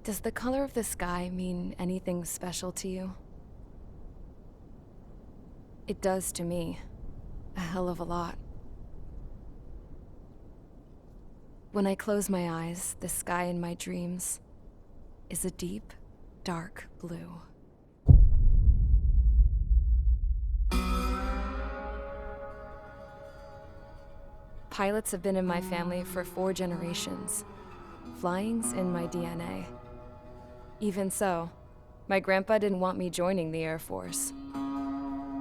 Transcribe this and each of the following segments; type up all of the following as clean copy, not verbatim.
Does the color of the sky mean anything special to you? It does to me. A hell of a lot. When I close my eyes, the sky in my dreams is a deep, dark blue. Pilots have been in my family for 4 generations. Flying's in my DNA. Even so, my grandpa didn't want me joining the Air Force.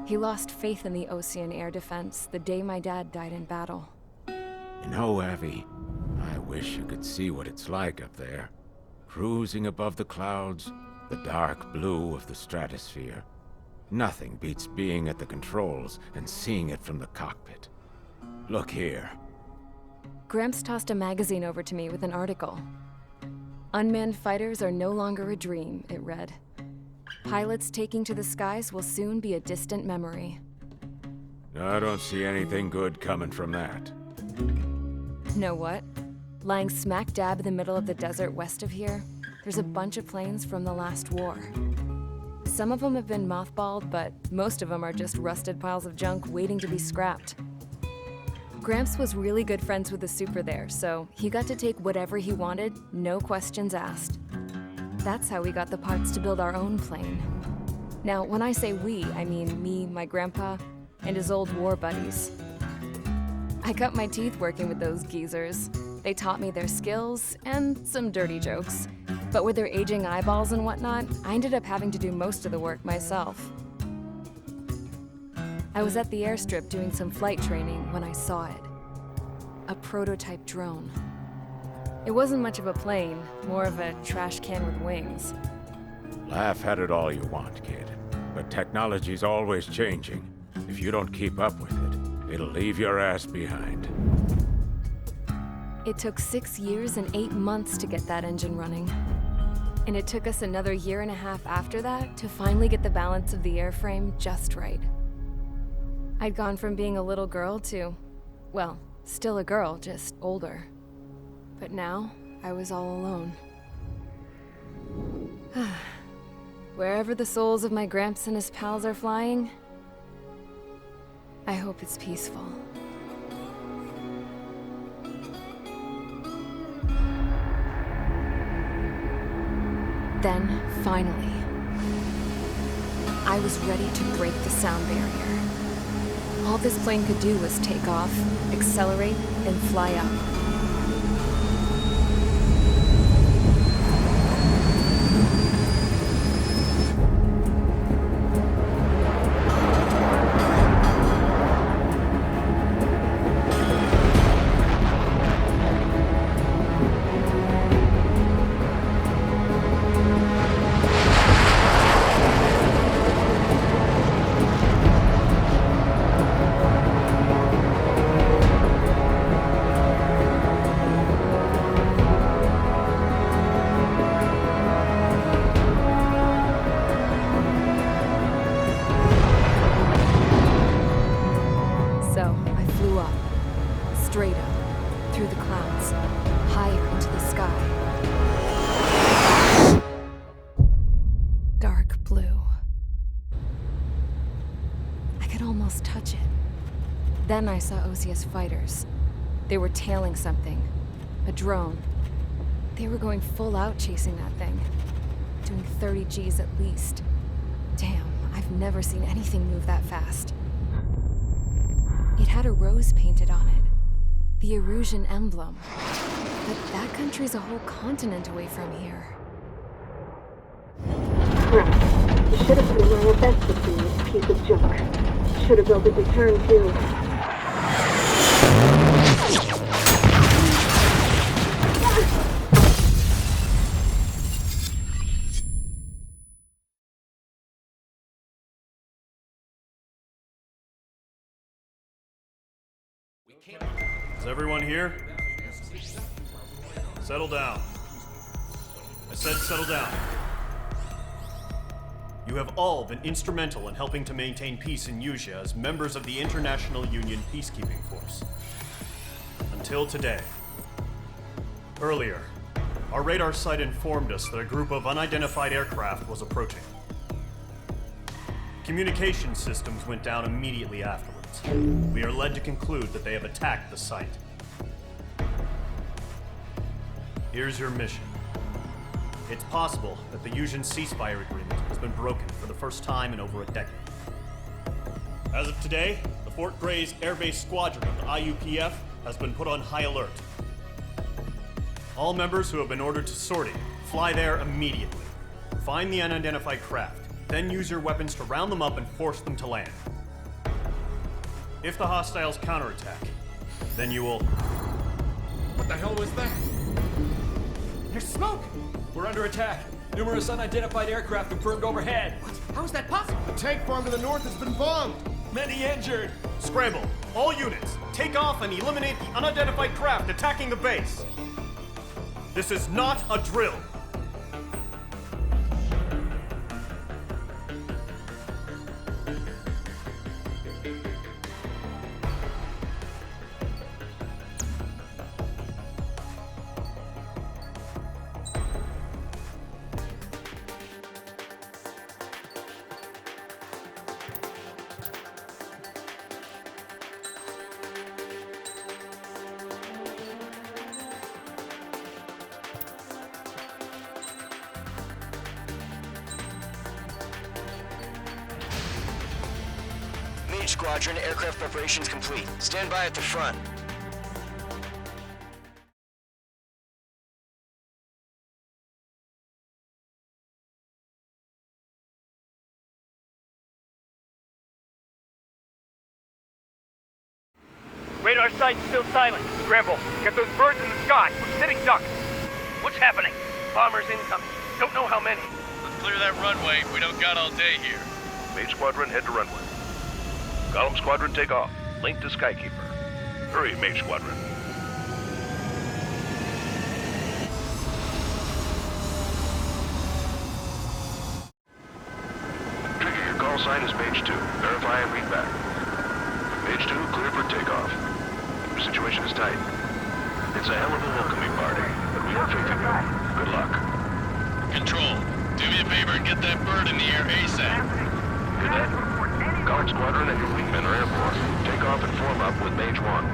He lost faith in the Osean Air Defense the day my dad died in battle. You know, Abby, I wish you could see what it's like up there. Cruising above the clouds, the dark blue of the stratosphere. Nothing beats being at the controls and seeing it from the cockpit. Look here. Gramps tossed a magazine over to me with an article. Unmanned fighters are no longer a dream, it read. Pilots taking to the skies will soon be a distant memory. I don't see anything good coming from that. Know what? Lying smack dab in the middle of the desert west of here, there's a bunch of planes from the last war. Some of them have been mothballed, but most of them are just rusted piles of junk waiting to be scrapped. Gramps was really good friends with the super there, so he got to take whatever he wanted, no questions asked. That's how we got the parts to build our own plane. Now, when I say we, I mean me, my grandpa, and his old war buddies. I cut my teeth working with those geezers. They taught me their skills and some dirty jokes. But with their aging eyeballs and whatnot, I ended up having to do most of the work myself. I was at the airstrip doing some flight training when I saw it. A prototype drone. It wasn't much of a plane, more of a trash can with wings. Laugh at it all you want, kid. But technology's always changing. If you don't keep up with it, it'll leave your ass behind. It took 6 years and 8 months to get that engine running. And it took us another 1.5 years after that to finally get the balance of the airframe just right. I'd gone from being a little girl to, well, still a girl, just older. But now, I was all alone. Wherever the souls of my Gramps and his pals are flying, I hope it's peaceful. Then, finally, I was ready to break the sound barrier. All this plane could do was take off, accelerate, and fly up. So, I flew up, straight up, through the clouds, higher into the sky. Dark blue. I could almost touch it. Then I saw Osius fighters. They were tailing something. A drone. They were going full out chasing that thing. Doing 30 Gs at least. Damn, I've never seen anything move that fast. It had a rose painted on it. The Erusian emblem. But that country's a whole continent away from here. Crap. You should have been where your best would be, this piece of junk. Should have built a return too. Is everyone here? Settle down. I said settle down. You have all been instrumental in helping to maintain peace in Usea as members of the International Union Peacekeeping Force. Until today. Earlier, Our radar site informed us that a group of unidentified aircraft was approaching. Communication systems went down immediately afterwards. We are led to conclude that they have attacked the site. Here's your mission. It's possible that the Yuuzhan ceasefire agreement has been broken for the first time in over a decade. As of today, the Fort Grays Air Base Squadron of the IUPF has been put on high alert. All members who have been ordered to sortie, fly there immediately. Find the unidentified craft, then use your weapons to round them up and force them to land. If the hostiles counterattack, then you will... What the hell was that? There's smoke! We're under attack. Numerous unidentified aircraft confirmed overhead. What? How is that possible? The tank farm to the north has been bombed! Many injured. Scramble! All units, take off and eliminate the unidentified craft attacking the base! This is not a drill! Mage Squadron, aircraft preparations complete. Stand by at the front. Radar site's still silent. Scramble. Get those birds in the sky. We're sitting ducks. What's happening? Bombers incoming. Don't know how many. Let's clear that runway. We don't got all day here. Mage Squadron, head to runway. Golem Squadron, take off. Link to Skykeeper. Hurry, Mage Squadron. Trigger, your call sign is Mage 2. Verify and read back. Mage 2, clear for takeoff. Your situation is tight. It's a hell of a welcoming party, but we have faith in you. Good luck. Control, do me a favor and get that bird in the air ASAP. Good night. Golem Squadron and your wingmen are airborne. Take off and form up with Mage 1.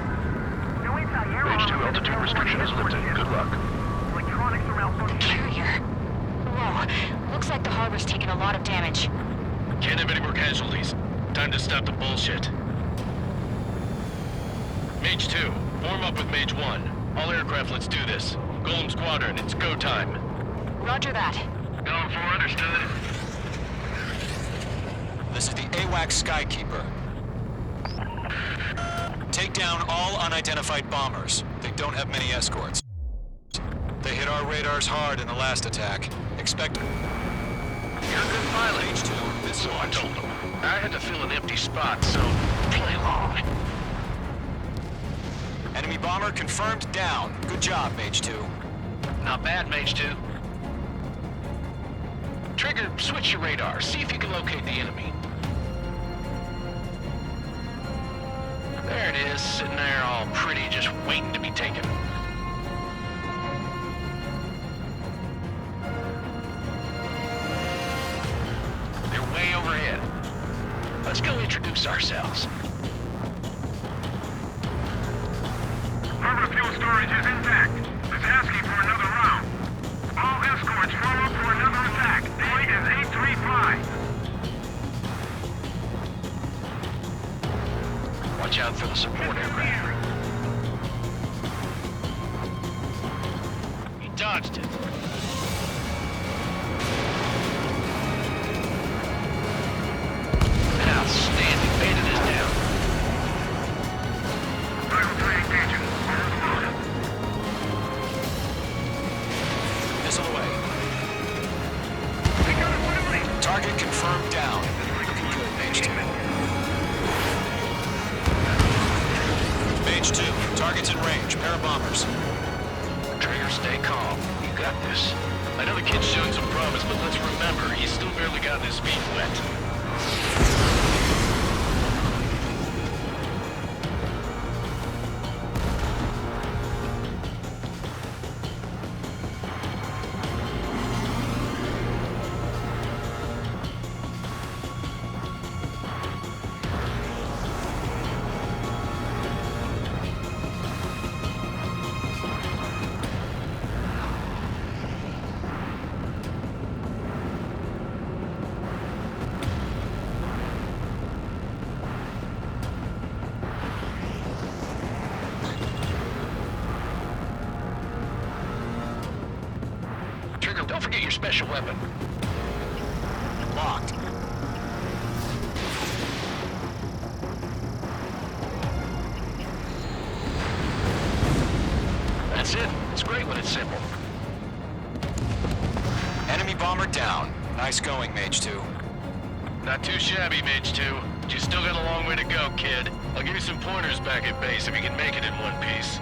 Mage 2, altitude restriction is lifted. Good luck. The carrier. Whoa. Looks like the harbor's taken a lot of damage. Can't have any more casualties. Time to stop the bullshit. Mage 2, form up with Mage 1. All aircraft, let's do this. Golem Squadron, it's go time. Roger that. Going for understood. This is the AWACS Skykeeper. Take down all unidentified bombers. They don't have many escorts. They hit our radars hard in the last attack. Expect... You're a good pilot. Mage 2, this So I told him. I had to fill an empty spot, so play along. Enemy bomber confirmed down. Good job, Mage 2. Not bad, Mage 2. Trigger, switch your radar. See if you can locate the enemy. There it is, sitting there all pretty, just waiting to be taken. They're way overhead. Let's go introduce ourselves. Harbor fuel storage is intact. It's asking for another round. All escorts form up for another attack. Date is 835. Watch out for the support aircraft. He dodged it. Outstanding. Beta is down. Missile away. Target confirmed down. Looking good, Mage 2. Mage 2, target's in range. Pair of bombers. Trigger, stay calm. You got this. I know the kid's showing some promise, but let's remember, he's still barely gotten his feet wet. Trigger, don't forget your special weapon. Locked. That's it. It's great when it's simple. Enemy bomber down. Nice going, Mage 2. Not too shabby, Mage 2. But you still got a long way to go, kid. I'll give you some pointers back at base if you can make it in one piece.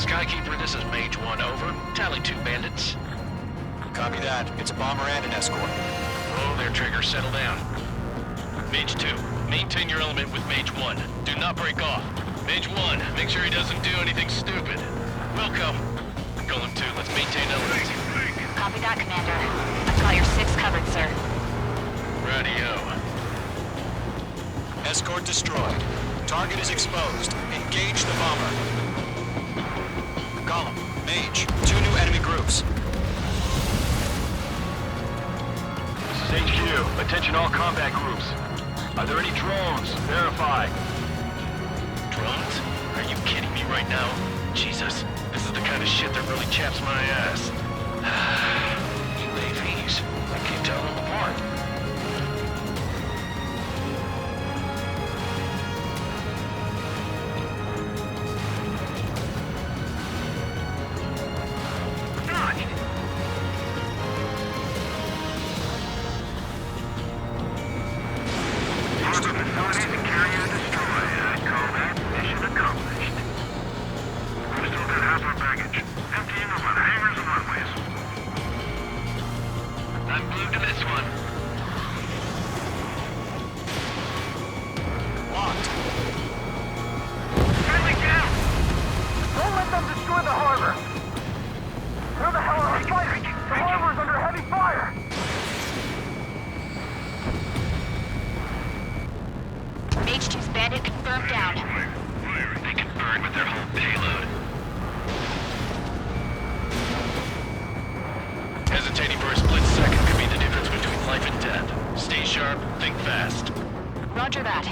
Skykeeper, this is Mage 1, over. Tally 2 bandits. Copy that. It's a bomber and an escort. Oh, there, Trigger. Settle down. Mage 2, maintain your element with Mage 1. Do not break off. Mage 1, make sure he doesn't do anything stupid. Wilco. Golem 2, let's maintain elements. Copy that, Commander. I've got your 6 covered, sir. Radio. Escort destroyed. Target is exposed. Engage the bomber. Golem, Mage, 2 new enemy groups. This is HQ. Attention all combat groups. Are there any drones? Verify. Drones? Are you kidding me right now? Jesus, this is the kind of shit that really chaps my ass. UAVs. I can't tell them apart. H2's bandit confirmed down. They can burn with their whole payload. Hesitating for a split second could be the difference between life and death. Stay sharp, think fast. Roger that.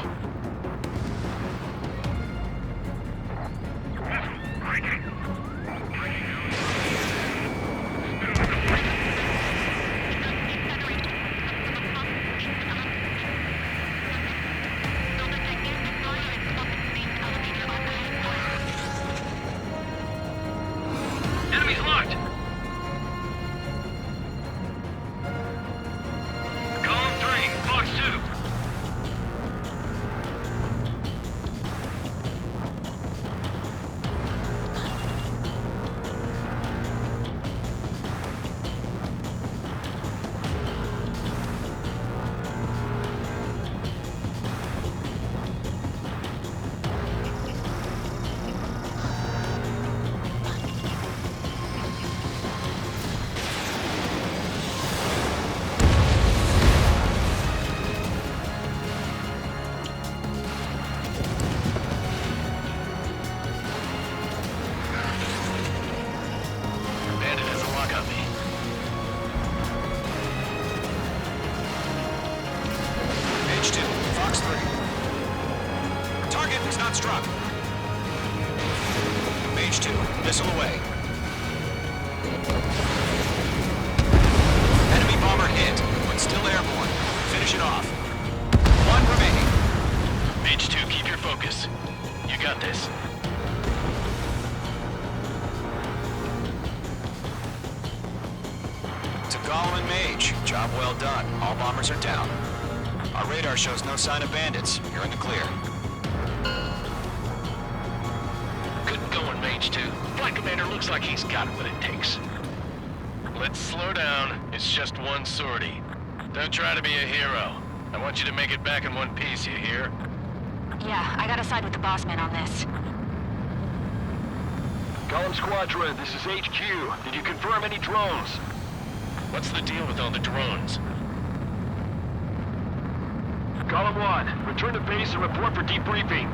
Enemies locked! Column 3, Fox 2. Bandit has a lock on me. H2, Fox 3. Target is not struck. Mage 2, missile away. Enemy bomber hit, but still airborne. Finish it off. 1 remaining. Mage 2, keep your focus. You got this. To Golem and Mage, job well done. All bombers are down. Our radar shows no sign of bandits. You're in the clear. Good going, Mage 2. Flight Commander looks like he's got what it takes. Let's slow down. It's just one sortie. Don't try to be a hero. I want you to make it back in one piece, you hear? Yeah, I gotta side with the boss man on this. Golem Squadron, this is HQ. Did you confirm any drones? What's the deal with all the drones? Golem 1, return to base and report for debriefing.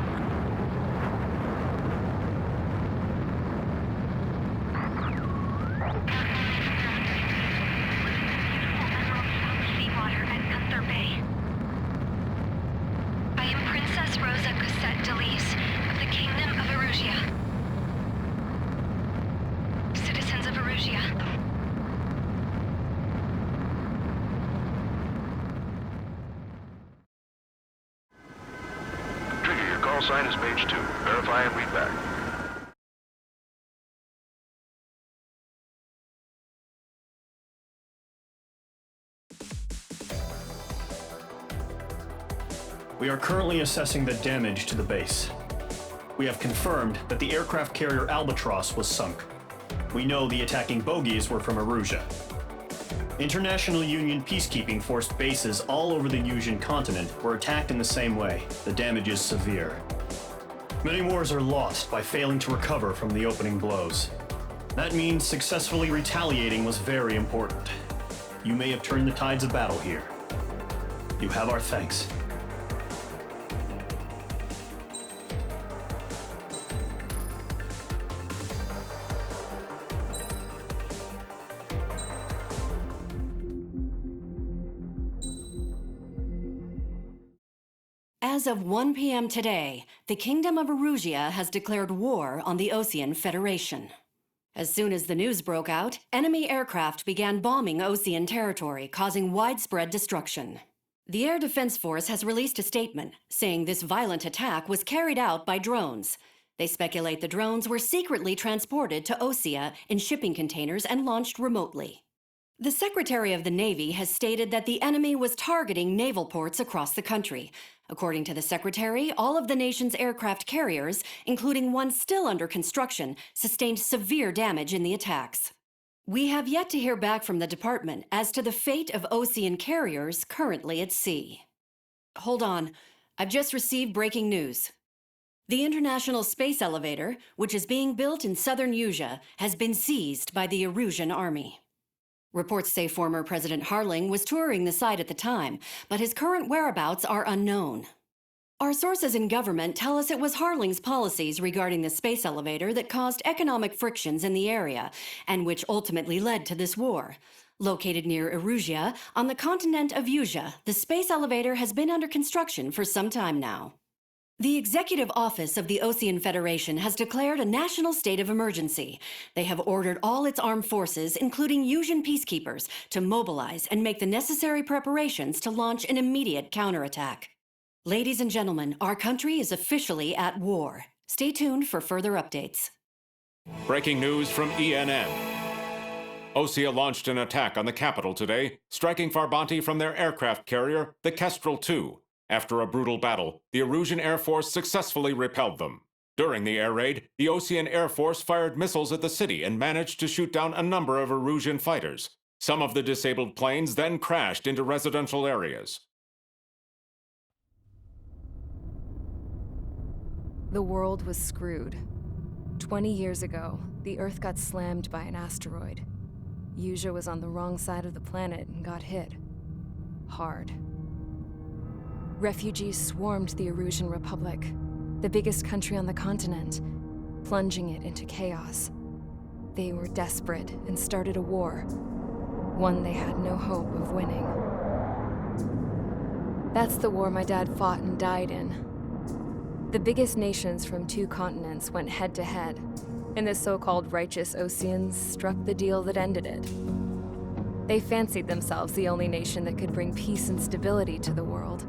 Seawater at Gunther Bay. I am Princess Rosa Gusset Delise of the Kingdom of Erusia. Citizens of Erusia, sign is page 2. Verify and read back. We are currently assessing the damage to the base. We have confirmed that the aircraft carrier Albatross was sunk. We know the attacking bogies were from Erusia. International Union peacekeeping force bases all over the Yusian continent were attacked in the same way. The damage is severe. Many wars are lost by failing to recover from the opening blows. That means successfully retaliating was very important. You may have turned the tides of battle here. You have our thanks. As of 1 p.m. today, the Kingdom of Erusia has declared war on the Osean Federation. As soon as the news broke out, enemy aircraft began bombing Osean territory, causing widespread destruction. The Air Defense Force has released a statement saying this violent attack was carried out by drones. They speculate the drones were secretly transported to Osea in shipping containers and launched remotely. The Secretary of the Navy has stated that the enemy was targeting naval ports across the country. According to the Secretary, all of the nation's aircraft carriers, including one still under construction, sustained severe damage in the attacks. We have yet to hear back from the department as to the fate of Osean carriers currently at sea. Hold on, I've just received breaking news. The International Space Elevator, which is being built in southern Yusia, has been seized by the Erusian army. Reports say former President Harling was touring the site at the time, but his current whereabouts are unknown. Our sources in government tell us it was Harling's policies regarding the space elevator that caused economic frictions in the area, and which ultimately led to this war. Located near Erusia, on the continent of Yusia, the space elevator has been under construction for some time now. The Executive Office of the Osean Federation has declared a national state of emergency. They have ordered all its armed forces, including Yusian peacekeepers, to mobilize and make the necessary preparations to launch an immediate counterattack. Ladies and gentlemen, our country is officially at war. Stay tuned for further updates. Breaking news from ENN. Osea launched an attack on the capital today, striking Farbanti from their aircraft carrier, the Kestrel II. After a brutal battle, the Erusian Air Force successfully repelled them. During the air raid, the Osean Air Force fired missiles at the city and managed to shoot down a number of Erusian fighters. Some of the disabled planes then crashed into residential areas. The world was screwed. 20 years ago, the Earth got slammed by an asteroid. Yusia was on the wrong side of the planet and got hit. Hard. Refugees swarmed the Erusian Republic, the biggest country on the continent, plunging it into chaos. They were desperate and started a war, one they had no hope of winning. That's the war my dad fought and died in. The biggest nations from 2 continents went head-to-head, and the so-called righteous Oseans struck the deal that ended it. They fancied themselves the only nation that could bring peace and stability to the world.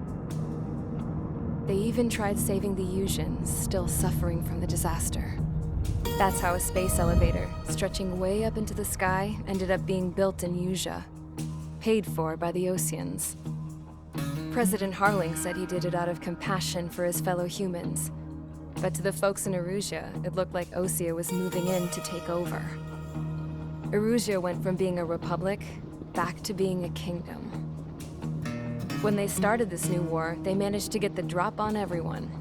They even tried saving the Yusians, still suffering from the disaster. That's how a space elevator, stretching way up into the sky, ended up being built in Yusia, paid for by the Oseans. President Harling said he did it out of compassion for his fellow humans. But to the folks in Erusia, it looked like Osea was moving in to take over. Erusia went from being a republic back to being a kingdom. When they started this new war, they managed to get the drop on everyone.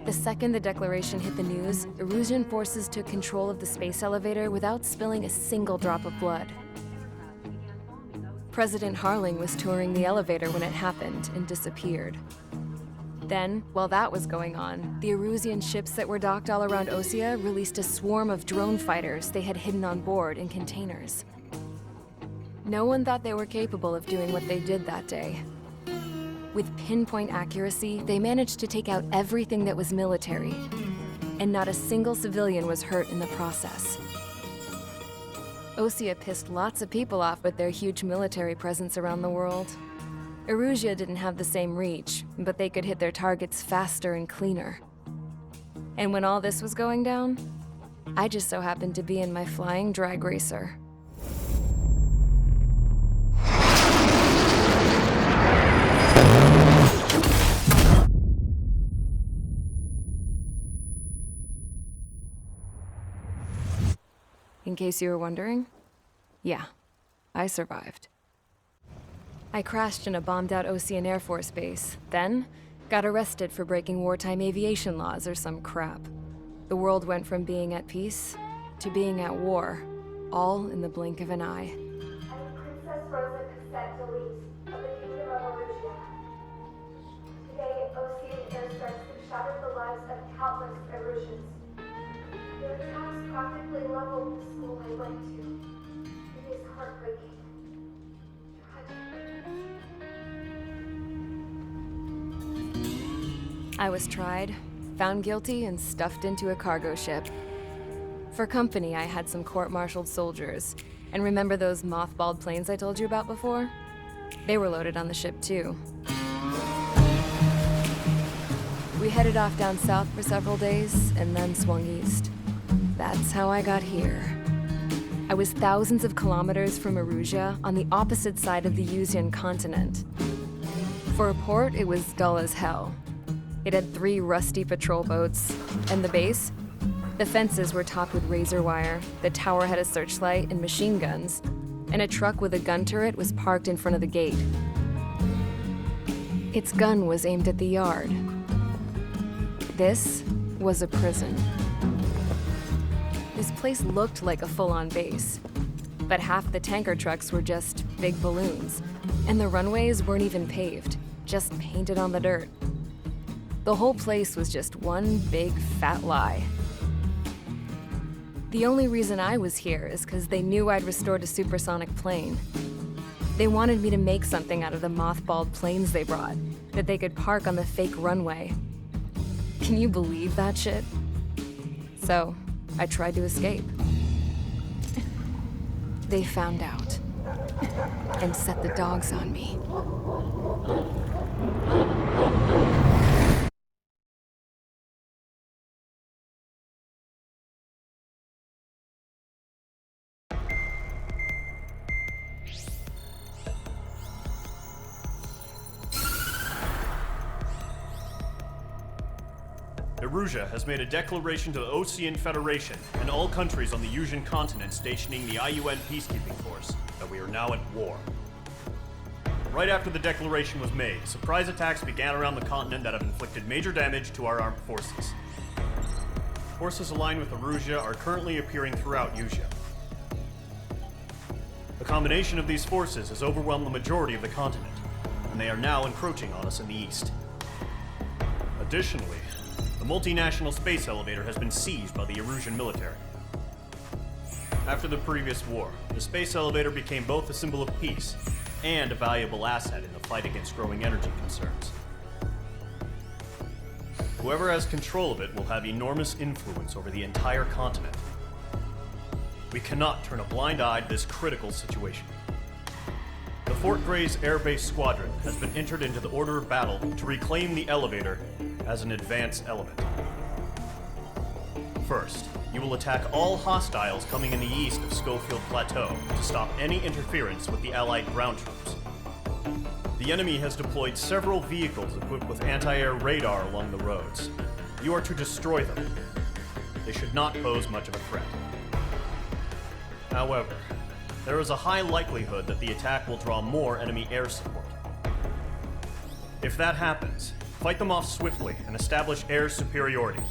The second the declaration hit the news, Erusian forces took control of the space elevator without spilling a single drop of blood. President Harling was touring the elevator when it happened and disappeared. Then, while that was going on, the Erusian ships that were docked all around Osea released a swarm of drone fighters they had hidden on board in containers. No one thought they were capable of doing what they did that day. With pinpoint accuracy, they managed to take out everything that was military, and not a single civilian was hurt in the process. Osea pissed lots of people off with their huge military presence around the world. Erusia didn't have the same reach, but they could hit their targets faster and cleaner. And when all this was going down, I just so happened to be in my flying drag racer. In case you were wondering, yeah, I survived. I crashed in a bombed-out Osean Air Force base, then got arrested for breaking wartime aviation laws or some crap. The world went from being at peace to being at war, all in the blink of an eye. I'm Princess Rosa Cassette-Delise of the Kingdom of Erusia. Today, Osean airstrikes have shattered the lives of countless Erusians. Their attacks practically leveled the school I went to. It is heartbreaking. I was tried, found guilty, and stuffed into a cargo ship. For company, I had some court-martialed soldiers. And remember those mothballed planes I told you about before? They were loaded on the ship, too. We headed off down south for several days, and then swung east. That's how I got here. I was thousands of kilometers from Erusia, on the opposite side of the Yuzian continent. For a port, it was dull as hell. It had 3 rusty patrol boats, and the base? The fences were topped with razor wire, the tower had a searchlight and machine guns, and a truck with a gun turret was parked in front of the gate. Its gun was aimed at the yard. This was a prison. This place looked like a full-on base, but half the tanker trucks were just big balloons, and the runways weren't even paved, just painted on the dirt. The whole place was just one big fat lie. The only reason I was here is because they knew I'd restored a supersonic plane. They wanted me to make something out of the mothballed planes they brought, that they could park on the fake runway. Can you believe that shit? So, I tried to escape. They found out, and set the dogs on me. Erusia has made a declaration to the Osean Federation and all countries on the Yuzian continent stationing the IUN peacekeeping force that we are now at war. Right after the declaration was made, surprise attacks began around the continent that have inflicted major damage to our armed forces. Forces aligned with Erusia are currently appearing throughout Yusia. The combination of these forces has overwhelmed the majority of the continent, and they are now encroaching on us in the east. Additionally, the multinational space elevator has been seized by the Erusian military. After the previous war, the space elevator became both a symbol of peace and a valuable asset in the fight against growing energy concerns. Whoever has control of it will have enormous influence over the entire continent. We cannot turn a blind eye to this critical situation. The Fort Grays Air Base Squadron has been entered into the order of battle to reclaim the elevator as an advance element. First, you will attack all hostiles coming in the east of Schofield Plateau to stop any interference with the Allied ground troops. The enemy has deployed several vehicles equipped with anti-air radar along the roads. You are to destroy them. They should not pose much of a threat. However, there is a high likelihood that the attack will draw more enemy air support. If that happens, fight them off swiftly and establish air superiority.